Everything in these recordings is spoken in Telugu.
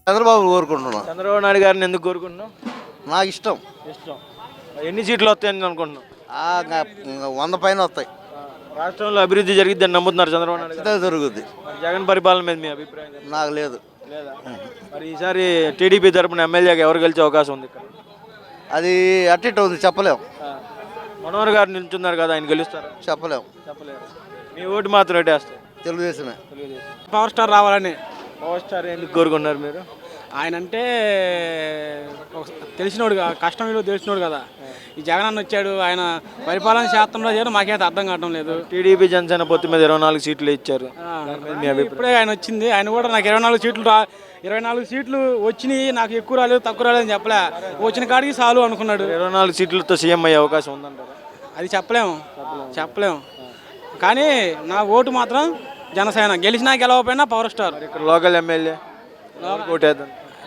చంద్రబాబు కోరుకుంటున్నాం. చంద్రబాబు నాయుడు గారిని ఎందుకు కోరుకుంటున్నాం? నాకు ఇష్టం. ఎన్ని సీట్లు వస్తాయని అనుకుంటున్నాం? 100 పైన వస్తాయి. రాష్ట్రంలో అభివృద్ధి జరిగిద్దని నమ్ముతున్నారు చంద్రబాబు నాయుడు గారు? జరుగుద్ది. జగన్ పరిపాలన మీద మీ అభిప్రాయం? నాకు లేదు. లేదా? మరి ఈసారి టీడీపీ తరపున ఎమ్మెల్యేగా ఎవరు గెలిచే అవకాశం ఉంది ఇక్కడ? అది అట్టి ఉంది, చెప్పలేము. మనోహర్ గారు నిల్చున్నారు కదా, ఆయన గెలుస్తారు? చెప్పలేము. మీ ఓటు మాత్రం ఎట్టేస్తారు? తెలుగుదేశమే. పవర్ స్టార్ రావాలని. పవర్ స్టార్ ఎందుకు కోరుకున్నారు మీరు? ఆయన అంటే తెలిసినోడు, కష్టం విలువ తెలిసినోడు కదా. ఈ జగన్ అన్న వచ్చాడు, ఆయన పరిపాలన శాతంలో చేయడం మాకైతే అర్థం కావడం లేదు. టీడీపీ జనసేన పొత్తు మీద 24 సీట్లు ఇచ్చారు. ఇప్పుడే ఆయన వచ్చింది, ఆయన కూడా నాకు 24 సీట్లు వచ్చినాయి, నాకు ఎక్కువ రాలేదు తక్కువ రాలేదు అని చెప్పలే, వచ్చిన కాడికి చాలు అనుకున్నాడు. 24 సీట్లతో సీఎం అయ్యే అవకాశం ఉందంటారా? అది చెప్పలేము. కానీ నా ఓటు మాత్రం జనసేన. గెలిచినా గెలవకపోయినా పవర్ స్టార్. ఇక్కడ లోకల్ ఎమ్మెల్యే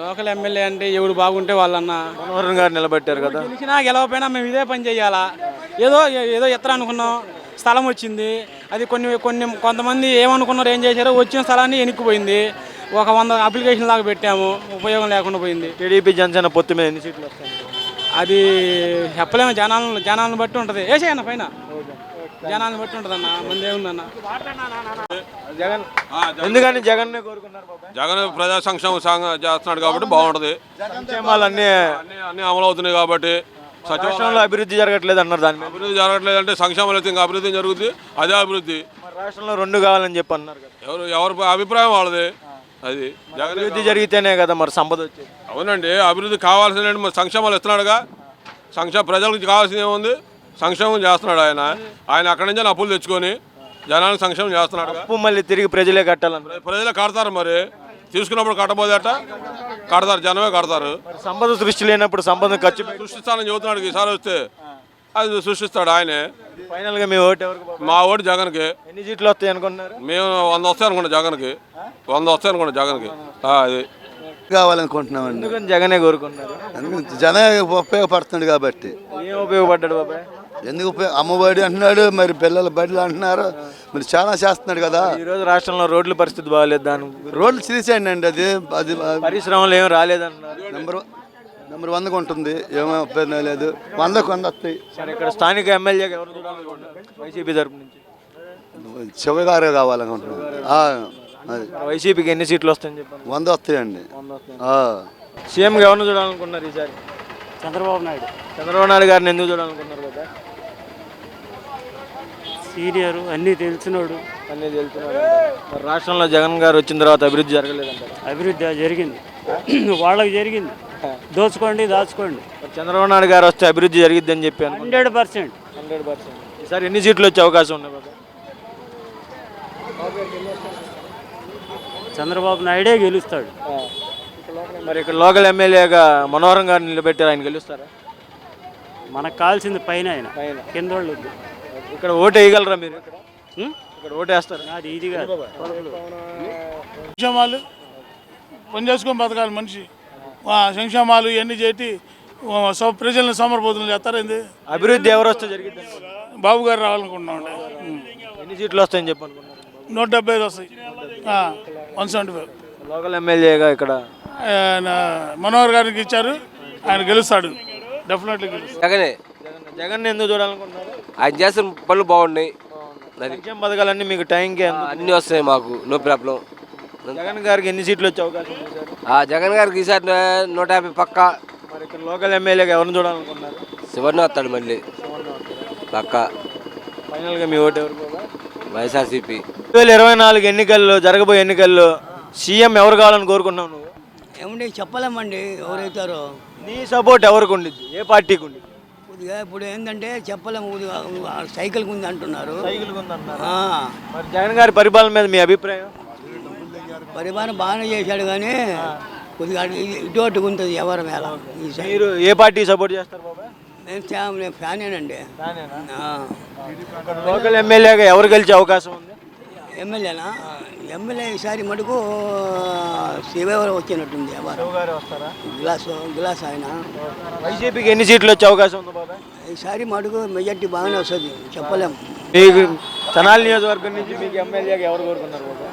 లోకల్ ఎమ్మెల్యే అంటే ఎవడు బాగుంటే వాళ్ళన్న. మనోహర్ గారు నిలబెట్టారు కదా. గెలిచినా గెలవకపోయినా మేము ఇదే పని చేయాలా. ఏదో ఎత్తర అనుకున్నాం, స్థలం వచ్చింది. అది కొంతమంది ఏమనుకున్నారు, ఏం చేశారో, వచ్చిన స్థలాన్ని ఎనిక్కిపోయింది. ఒక 100 అప్లికేషన్ లాగా పెట్టాము, ఉపయోగం లేకుండా పోయింది. టీడీపీ జనసేన పొత్తు మీద ఎన్ని సీట్లు వస్తాయి? అది చెప్పలేము. జనాలను బట్టి ఉంటుంది. వేసేయన్న పైన జనాలను బట్టి ఉంటుంది అన్న, మంది ఏముందన్న. జగన్ ఎందుకని జగన్ కోరుకున్నారు? జగన్ ప్రజా సంక్షేమం చేస్తున్నాడు కాబట్టి బాగుంటుంది. సంక్షేమాలు అన్నీ అమలు అవుతున్నాయి కాబట్టి. రాష్ట్రంలో అభివృద్ధి జరగట్లేదు అన్నారు. దాని మీద అభివృద్ధి జరగట్లేదు అంటే సంక్షేమాలు అయితే ఇంకా అభివృద్ధి జరుగుతుంది. అదే అభివృద్ధి. రాష్ట్రంలో 2 కావాలని చెప్పి అన్నారు కదా. ఎవరి అభిప్రాయం వాళ్ళది. అది జగన్ అభివృద్ధి జరిగితేనే కదా మరి సంపద వచ్చేది. అవునండి, అభివృద్ధి కావాల్సిన మరి సంక్షేమాలు ఇస్తున్నాడుగా. ప్రజలకు కావాల్సింది ఏముంది? సంక్షేమం చేస్తున్నాడు ఆయన అక్కడి నుంచి అప్పులు తెచ్చుకొని జనానికి సంక్షేమం చేస్తున్నాడు. అప్పు మళ్ళీ తిరిగి ప్రజలే కట్టాలని. ప్రజలే కడతారు, మరి తీసుకున్నప్పుడు కట్టబోదేట కడతారు, జనమే కడతారు. సంపద సృష్టి లేనప్పుడు సంపద ఖర్చు సృష్టిస్తానని చెబుతున్నాడు. ఈసారి వస్తే అది సృష్టిస్తాడు ఆయనే. ఫైనల్ గా మీ ఓటు ఎవరికి? మా ఓటు జగన్కి. ఎన్ని సీట్లు వస్తాయి అనుకుంటున్నారు? మేము 100 వస్తాయి అనుకుంటా జగన్కి. 100 వస్తాయి అనుకుంటా జగన్కి. అది కావాలనుకుంటున్నామండి. ఎందుకని జగనే కోరుకుంటున్నారు? జన ఉపయోగపడుతుంది కాబట్టి. ఏం ఉపయోగపడ్డాడు బాబాయ్? ఎందుకు అమ్మఒడి అంటున్నాడు, మరి పిల్లల బడిలు అంటున్నారు, మరి చాలా చేస్తున్నాడు కదా. ఈరోజు రాష్ట్రంలో రోడ్ల పరిస్థితి బాగాలేదు. దాని రోడ్లు తీసేయండి అండి. అది పరిశ్రమలు ఏం రాలేదన్నారు. నెంబర్ 100కు ఉంటుంది, ఏమో ఇబ్బంది లేదు. 100కు 100 వస్తాయి. సరే, ఇక్కడ స్థానిక ఎమ్మెల్యేగా ఎవరు వైసీపీ తరపు నుంచి? శివ గారే కావాలనుకుంటున్నాను. వైసీపీకి ఎన్ని సీట్లు వస్తాయని చెప్పాను? 100 వస్తాయండి. సీఎంగా ఎవరిని చూడాలనుకున్నారు ఈసారి? చంద్రబాబు నాయుడు గారిని ఎందుకు చూడాలనుకున్నారు కదా? సీనియర్, అన్నీ తెలిసినోడు. మరి రాష్ట్రంలో జగన్ గారు వచ్చిన తర్వాత అభివృద్ధి జరగలేదంటారు? అభివృద్ధి జరిగింది, వాళ్ళకి జరిగింది. దోచుకోండి దాచుకోండి. చంద్రబాబు నాయుడు గారు వస్తే అభివృద్ధి జరిగిద్ది అని చెప్పాను. 100%. ఈసారి ఎన్ని సీట్లు వచ్చే అవకాశం ఉన్నాయి బాబా? చంద్రబాబు నాయుడే గెలుస్తాడు. మరి ఇక్కడ లోకల్ ఎమ్మెల్యేగా మనోహర్ గారిని నిలబెట్టారు, ఆయన గెలుస్తారా? మనకు కావాల్సింది పైన, ఆయన కింద వాళ్ళు. ఇక్కడ ఓటు వేయగలరా మీరు? ఇక్కడ ఓటు వేస్తారు? అది ఇది కాదు. సంక్షేమాలు పని చేసుకొని బతకాలి మనిషి. సంక్షేమాలు ఇవన్నీ చేసి ప్రజలను సమర్పోతులు చేస్తారు. ఏంది అభివృద్ధి ఎవరు వస్తే జరిగింది? బాబు గారు రావాలనుకుంటున్నాం. ఎన్ని సీట్లు వస్తాయని చెప్పనుకున్నారు? 175 వస్తాయి. 175. లోకల్ ఎమ్మెల్యేగా ఇక్కడ మనోహర్ గారికి ఇచ్చారు, ఆయన గెలుస్తాడు. డెఫినెట్లీ గెలుస్తాడు. జగన్ ఎందుకు చూడాలనుకుంటున్నారు? ఆయన చేసిన పనులు బాగున్నాయి. సంక్షేమ పథకాలన్నీ మీకు టైంకి అన్నీ వస్తాయి, మాకు నో ప్రాబ్లం. జగన్ గారికి ఎన్ని సీట్లు వచ్చే అవకాశం ఉంది? జగన్ గారికి ఈసారి 150 పక్క. మరి ఇక్కడ లోకల్ ఎమ్మెల్యేగా ఎవరిని చూడాలనుకున్నారు? శివర్ణ వస్తాడు మళ్ళీ పక్క. ఫైనల్గా మీ ఓటు ఎవరు? వైఎస్ఆర్సీపీ. 2024 ఎన్నికల్లో, జరగబోయే ఎన్నికల్లో సీఎం ఎవరు కావాలని కోరుకున్నావు నువ్వు? ఏమండి చెప్పలేమండి ఎవరైతారో. నీ సపోర్ట్ ఎవరికి ఉండిద్ది? ఏ పార్టీకి ఉండిద్ది? కొద్దిగా ఇప్పుడు ఏంటంటే చెప్పలేము. సైకిల్కి ఉంది అంటున్నారు. మరి జగన్ గారి పరిపాలన మీద మీ అభిప్రాయం? పరిపాలన బాగానే చేశాడు, కానీ కొద్దిగా ఇటు ఉంటుంది ఎవరి మీద. మీరు ఏ పార్టీ సపోర్ట్ చేస్తారు బాబా? నేను ఫ్యానేనండి. లోకల్ ఎమ్మెల్యేగా ఎవరు గెలిచే అవకాశం ఉంది? ఎమ్మెల్యేనా? ఎమ్మెల్యే ఈసారి మటుకు శివగారు వచ్చినట్టుంది. గ్లాస్ ఆయన. వైసీపీకి ఎన్ని సీట్లు వచ్చే అవకాశం ఉంది బాబా? ఈసారి మటుకు మెజార్టీ బాగానే వస్తుంది, చెప్పలేము. మీకు తెనాలి నియోజకవర్గం నుంచి మీకు ఎమ్మెల్యేగా ఎవరు కోరుకున్నారు బాబా?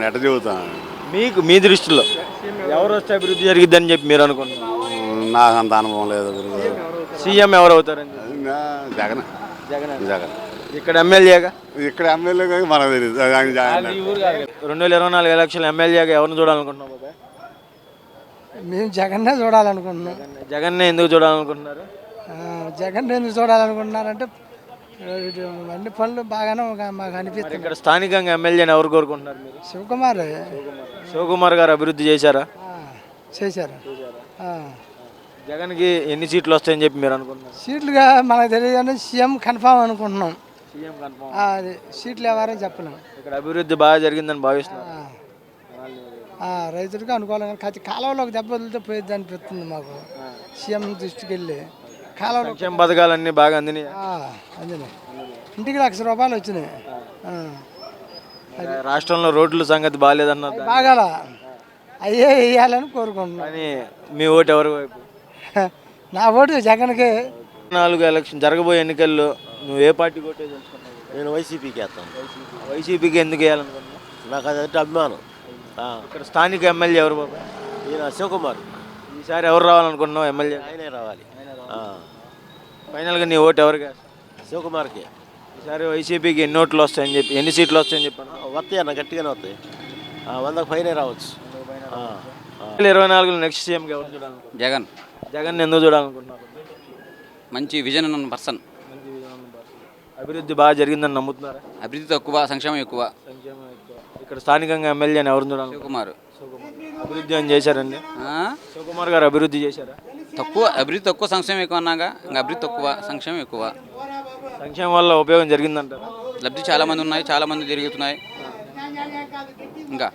ఎట్ట చెబుతాను, మీకు మీ దృష్టిలో ఎవరు వస్తే అభివృద్ధి జరిగిద్దని చెప్పి మీరు అనుకుంటున్నారు? నాకు అంత అనుభవం లేదు సీఎం ఎవరు అవుతారని చెప్పి? జగన్ జగన్. జగన్ ఇక్కడ ఎమ్మెల్యేగా ఇక్కడ ఎమ్మెల్యే మనకు తెలియదు 2024 ఎలక్షన్ ఎమ్మెల్యేగా ఎవరిని చూడాలనుకుంటున్నావు బాబాయ్? మేము జగన్నే చూడాలనుకుంటున్నాం. జగన్నే ఎందుకు చూడాలనుకుంటున్నారు? జగన్ ఎందుకు చూడాలనుకుంటున్నారంటే అన్ని పనులు బాగానే మాకు అనిపిస్తుంది. ఇక్కడ స్థానికంగా ఎమ్మెల్యేని ఎవరు కోరుకుంటున్నారు మీరు? శివకుమార్ శివకుమార్ గారు అభివృద్ధి చేశారా? చేశారు. జగన్కి ఎన్ని సీట్లు వస్తాయని చెప్పి మీరు అనుకుంటున్నారు? సీట్లుగా మనకు తెలియదు కానీ సీఎం కన్ఫామ్ అనుకుంటున్నాం. CM confirm. అది సీట్లు ఎవరని చెప్పలేము. ఇక్కడ అభివృద్ధి బాగా జరిగిందని భావిస్తున్నారు. రైతులకు అనుకూలంగా కాదు, కాలువలోకి దెబ్బ వదిలితే పోయేది అనిపిస్తుంది మాకు. సీఎం దృష్టికి వెళ్ళి కాలువలో సంక్షేమ పథకాలన్నీ బాగా అందినాయి. అందినాయి. ఇంటికి 1,00,000 రూపాయలు వచ్చినాయి. రాష్ట్రంలో రోడ్ల సంగతి బాగాలేదన్నారు. బాగాల అయ్యే వేయాలని కోరుకుంటున్నాం. కానీ మీ ఓటు ఎవరి వైపు? నా ఓటు జగన్కే. 4 ఎలక్షన్ జరగబోయే ఎన్నికల్లో నువ్వు ఏ పార్టీ ఓటే తెలుసుకున్నావు? నేను వైసీపీకి వేస్తాను. వైసీపీకి ఎందుకు వేయాలనుకున్నావు? నాకు అదంటే అభిమానం. ఇక్కడ స్థానిక ఎమ్మెల్యే ఎవరు బాబా? ఈయన శివకుమార్. ఈసారి ఎవరు రావాలనుకున్నావు ఎమ్మెల్యే? ఆయనే రావాలి. ఫైనల్గా నీ ఓటు ఎవరికి? శివకుమార్కి. ఈసారి వైసీపీకి ఎన్ని ఓట్లు వస్తాయని చెప్పి, ఎన్ని సీట్లు వస్తాయని చెప్పాను? వస్తాయి అన్న, గట్టిగానే వస్తాయి. 100కు పైనే రావచ్చు. 2024 నెక్స్ట్ సీఎంకి ఎవరు చూడాలనుకుంటున్నారు? జగన్. జగన్ ఎందుకు చూడాలనుకుంటున్నారు? మంచి విజన్ ఉన్న పర్సన్. అభివృద్ధి బాగా జరిగిందని నమ్ముతున్నారా? అభివృద్ధి తక్కువ, సంక్షేమం ఎక్కువ. సంక్షేమం ఎక్కువ. ఇక్కడ స్థానికంగా ఎమ్మెల్యేని ఎవరు చూడాలి? శివకుమార్. అభివృద్ధి అని చేశారండి. శివకుమార్ గారు అభివృద్ధి చేశారా? తక్కువ అభివృద్ధి తక్కువ, సంక్షేమం ఎక్కువ అన్నాగా. ఇంకా అభివృద్ధి తక్కువ, సంక్షేమం ఎక్కువ. సంక్షేమం వల్ల ఉపయోగం జరిగిందంటారా? లబ్ధి చాలా మంది ఉన్నాయి, చాలా మంది జరుగుతున్నాయి. ఇంకా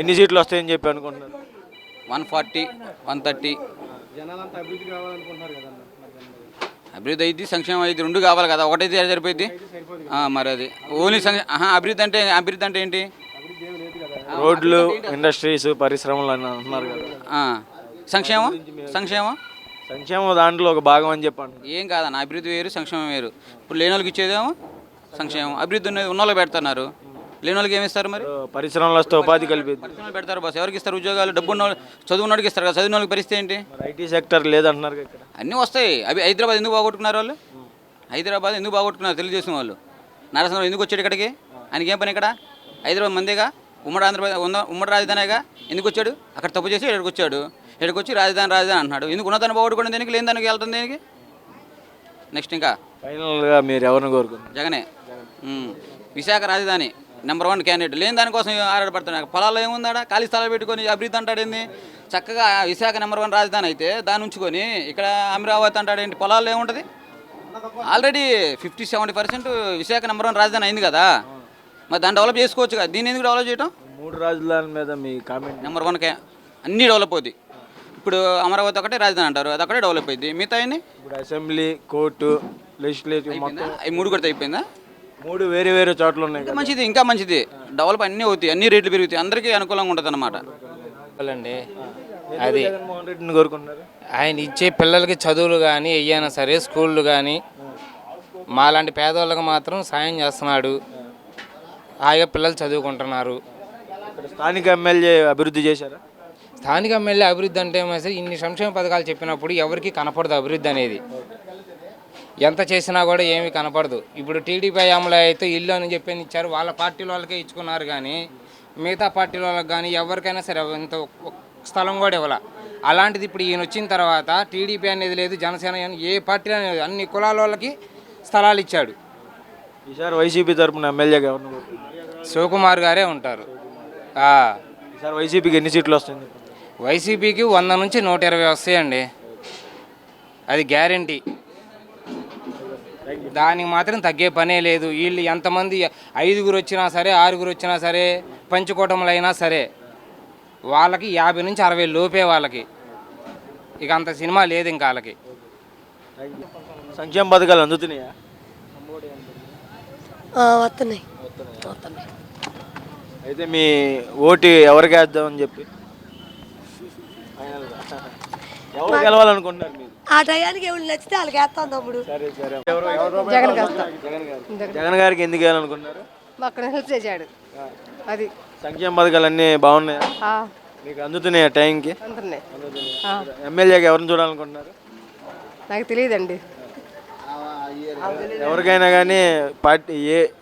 ఎన్ని సీట్లు వస్తాయని చెప్పి అనుకుంటున్నారు? 140, 130. అభివృద్ధి అయింది, సంక్షేమం అయింది, రెండు కావాలి కదా. ఒకటైతే సరిపోయింది మరి. అది ఓన్లీ అభివృద్ధి అంటే ఏంటి? రోడ్లు, ఇండస్ట్రీస్, పరిశ్రమలు అని అంటున్నారు కదా. సంక్షేమం దాంట్లో ఒక భాగం అని చెప్పండి. ఏం కాదన్న, అభివృద్ధి వేరు, సంక్షేమం వేరు. ఇప్పుడు లేని వాళ్ళకి ఇచ్చేదేమో సంక్షేమం. అభివృద్ధి ఉన్నది ఉన్న వాళ్ళకి పెడుతున్నారు, లేని వాళ్ళకి ఏమి ఇస్తారు? మరి పరిశ్రమలు వస్తే ఉపాధి కలిపి పెడతారు బాస్. ఎవరికి ఇస్తారు ఉద్యోగాలు? డబ్బు ఉన్న చదువున్నోడికి ఇస్తారు కదా. చదివిన వాళ్ళకి పరిస్థితి ఏంటి? ఐటీ సెక్టర్ లేదంటున్నారు ఇక్కడ. అన్నీ వస్తాయి. అవి హైదరాబాద్ ఎందుకు బాగొట్టుకున్నారు వాళ్ళు? హైదరాబాద్ ఎందుకు బాగొట్టుకున్నారు తెలుగుదేశం వాళ్ళు? నరసింహరావు ఎందుకు వచ్చాడు ఇక్కడికి? ఆయనకి ఏం పని ఇక్కడ? హైదరాబాద్ మందేగా, ఉమ్మడి ఆంధ్రప్రదేశ్ ఉమ్మడి రాజధానిగా. ఎందుకు వచ్చాడు? అక్కడ తప్పు చేసి ఇక్కడికి వచ్చాడు. ఇక్కడికి వచ్చి రాజధాని అంటున్నాడు. ఎందుకు ఉన్నదాన్ని బాగొట్టుకోవడం దేనికి? లేని దానికి వెళ్తుంది దేనికి? నెక్స్ట్ ఇంకా ఫైనల్గా మీరు ఎవరిని కోరుకుంటారు? జగనే. విశాఖ రాజధాని నెంబర్ 1 క్యాండిడేట్. లేని దానికోసం ఆరాటపడుతున్నాడు. పొలాల్లో ఏముందాడా? ఖాళీ స్థలాలు పెట్టుకొని అభివృద్ధి అంటాడేంది? చక్కగా విశాఖ నెంబర్ 1 రాజధాని అయితే దాన్ని ఉంచుకొని ఇక్కడ అమరావతి అంటాడేంటి? పొలాల్లో ఏముంటుంది? ఆల్రెడీ 50-70% విశాఖ నెంబర్ 1 రాజధాని అయింది కదా. మరి దాన్ని డెవలప్ చేసుకోవచ్చు కదా. దీన్ని ఎందుకు డెవలప్ చేయటం? 3 రాజధానుల మీద మీ కామెంట్? నెంబర్ 1కే అన్నీ డెవలప్ అవుతాయి. ఇప్పుడు అమరావతి ఒకటే రాజధాని అంటారు, అది ఒకటే డెవలప్ అయింది. మిగతా అన్ని ఇప్పుడు అసెంబ్లీ, కోర్టు, లెజిస్లేటివ్ మొత్తం అవి 3 కూడా అయిపోయిందా? 3 వేరే వేరే చోట్ల ఉన్నాయి. ఇంకా మంచిది డెవలప్ అన్నీ అవుతాయి, అన్ని రేట్లు పెరుగుతాయి, అందరికీ అనుకూలంగా ఉంటుంది అన్నమాట. అండి అది జగన్మోహన్ రెడ్డిని కోరుకుంటున్నారు. ఆయన ఇచ్చే పిల్లలకి చదువులు కానీ ఏమైనా సరే, స్కూళ్ళు కానీ మాలాంటి పేదవాళ్ళకి మాత్రం సాయం చేస్తున్నాడు. హాయిగా పిల్లలు చదువుకుంటున్నారు. స్థానిక ఎమ్మెల్యే అభివృద్ధి చేశారా? స్థానిక ఎమ్మెల్యే అభివృద్ధి అంటే ఇన్ని సంక్షేమ పథకాలు చెప్పినప్పుడు ఎవరికి కనపడదు అభివృద్ధి అనేది. ఎంత చేసినా కూడా ఏమీ కనపడదు. ఇప్పుడు టీడీపీ హయాంలో అయితే ఇల్లు అని చెప్పి ఇచ్చారు, వాళ్ళ పార్టీల వాళ్ళకే ఇచ్చుకున్నారు. కానీ మిగతా పార్టీల వాళ్ళకి కానీ ఎవరికైనా సరే ఇంత స్థలం కూడా ఇవ్వాల. అలాంటిది ఇప్పుడు ఈయన వచ్చిన తర్వాత టీడీపీ అనేది లేదు, జనసేన ఏ పార్టీ అనేది అన్ని కులాల వాళ్ళకి స్థలాలు ఇచ్చాడు. ఈసారి వైసీపీ తరఫున ఎమ్మెల్యేగా ఎవరు? శివకుమార్ గారే ఉంటారు. ఈసారి వైసీపీకి ఎన్ని సీట్లు వస్తుంది? వైసీపీకి 100 నుంచి 120 వస్తాయండి, అది గ్యారంటీ. దానికి మాత్రం తగ్గే పనే లేదు. వీళ్ళు ఎంతమంది 5గురు వచ్చినా సరే, 6గురు వచ్చినా సరే, పంచుకోవటంలో అయినా సరే వాళ్ళకి 50 నుంచి 60 లోపే వాళ్ళకి. ఇక అంత సినిమా లేదు ఇంకా వాళ్ళకి. సంక్షేమ పథకాలు అందుతున్నాయా? వస్తున్నాయి. అయితే మీ ఓటు ఎవరికి వేద్దామని చెప్పి ఎవరు గెలవాలనుకుంటున్నారు మీరు? ఆ టయానికి ఎవరు నచ్చితే వాళ్ళకి వేస్తాం తమ్ముడు. సరే సరే. జగన్ వేస్తాం. జగన్ గారికి ఎందుకు వేయాలనుకుంటున్నారు? అక్కడ హెల్ప్ చేశాడు, అది సంక్షేమ పథకాలు అన్నీ బాగున్నాయా? మీకు అందుతున్నాయా టైంకి? అందుతున్నాయి. ఎమ్మెల్యేగా ఎవరిని చూడాలనుకుంటున్నారు? నాకు తెలియదండి. ఎవరికైనా కానీ పార్టీ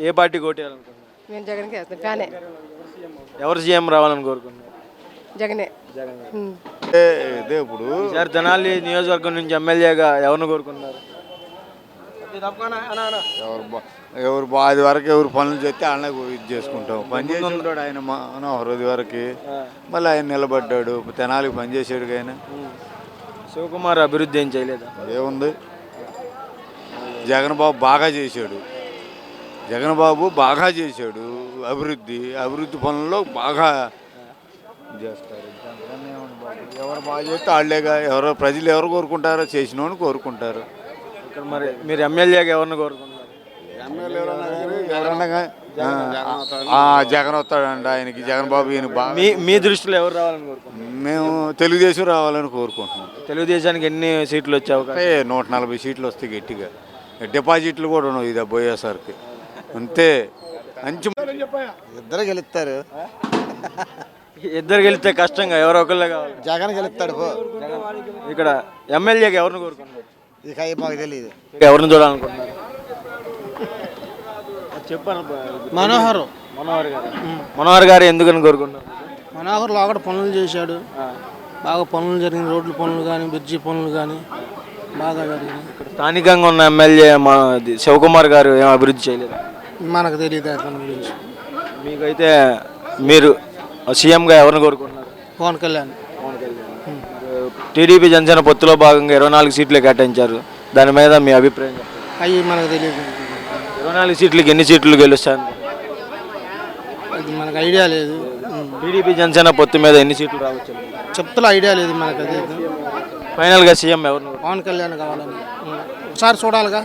ఏ పార్టీకి ఓటు వేయాలనుకుంటున్నారు? నేను జగన్కి వేస్తాను. ఫ్యానే. ఎవరు సీఎం రావాలని కోరుకుంటున్నారు? జగనే. ఇదే ఇప్పుడు ఈసారి తెనాలి నియోజకవర్గం నుంచి ఎమ్మెల్యేగా ఎవరిని కోరుకున్నారు? ఎవరు అది వరకు ఎవరు పనులు చేస్తే ఆయన ఇది చేసుకుంటాం. పని చేసి ఉంటాడు ఆయన మనోహర్ ఇది వరకు, మళ్ళీ ఆయన నిలబడ్డాడు, తెనాలికి పని చేసాడు. ఆయన శివకుమార్ అభివృద్ధి ఏం చేయలేదా? ఏముంది, జగన్ బాబు బాగా చేశాడు. జగన్ బాబు బాగా చేశాడు అభివృద్ధి పనుల్లో బాగా చేస్తారు. ఎవరు బాగా చేస్తే వాళ్ళేగా, ఎవరో ప్రజలు ఎవరు కోరుకుంటారో చేసినోని కోరుకుంటారు. ఇక్కడ మరి మీరు ఎమ్మెల్యేగా ఎవరిని కోరుకుంటున్నారు? జగన్ వస్తాడండి. ఆయనకి జగన్ బాబు ఈయన బాగా. మీ దృష్టిలో ఎవరు రావాలని కోరుకుంటున్నారు? మేము తెలుగుదేశం రావాలని కోరుకుంటున్నాం. తెలుగుదేశానికి ఎన్ని సీట్లు వచ్చే అవకాశం? 140 సీట్లు వస్తాయి గట్టిగా. డిపాజిట్లు కూడా ఉన్నాయి ఇది పోయేసరికి. అంతే. ఇద్దరు గెలుస్తారు. ఇద్దరు గెలిస్తే కష్టంగా, ఎవరో ఒకళ్ళే కావాలి. జగన్ గెలుస్తాడు. ఇక్కడ ఎమ్మెల్యేగా ఎవరిని కోరుకుంటున్నారు? ఇక మాకు తెలియదు. ఎవరిని చూడాలనుకుంటున్నారు? చెప్పారు. మనోహర్ గారు ఎందుకని కోరుకుంటున్నారు? మనోహర్ లోకడ పనులు చేశాడు, బాగా పనులు జరిగిన, రోడ్ల పనులు కానీ బ్రిడ్జి పనులు కానీ బాగా జరిగినాయి. స్థానికంగా ఉన్న ఎమ్మెల్యే శివకుమార్ గారు ఏం అభివృద్ధి చేయలేదు. మనకు తెలియదు అతని గురించి. మీకైతే మీరు సీఎంగా ఎవరిని కోరుకుంటున్నారు? పవన్ కళ్యాణ్. టీడీపీ జనసేన పొత్తులో భాగంగా 24 సీట్లు కేటాయించారు. దాని మీద మీ అభిప్రాయం? అవి మనకు తెలియదు. 24 సీట్లకి ఎన్ని సీట్లు గెలుస్తాను? అది మనకు ఐడియా లేదు. టీడీపీ జనసేన పొత్తు మీద ఎన్ని సీట్లు రావచ్చు? చెప్తున్నా ఐడియా లేదు మనకు. అది ఫైనల్గా సీఎం ఎవరు? పవన్ కళ్యాణ్ కావాలని ఒకసారి చూడాలిగా.